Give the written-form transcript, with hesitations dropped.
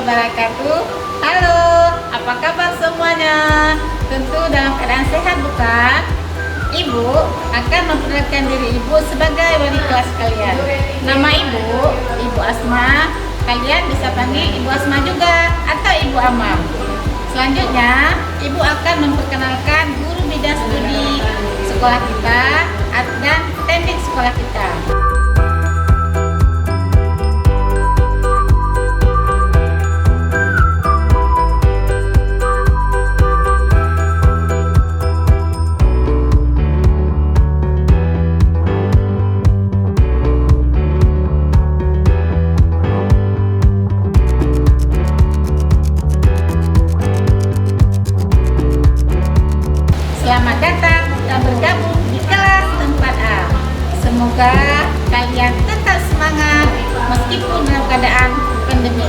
wabarakatuh. Halo, apa kabar semuanya? Tentu dalam keadaan sehat bukan? Ibu akan memperkenalkan diri ibu sebagai wali kelas kalian. Nama ibu, Ibu Asma. Kalian bisa panggil Ibu Asma juga atau Ibu Amam. Selanjutnya, ibu akan memperkenalkan guru bidang studi sekolah kita dan teknik sekolah kita. Selamat datang dan bergabung di kelas 4A. Semoga kalian tetap semangat meskipun dalam keadaan pandemi.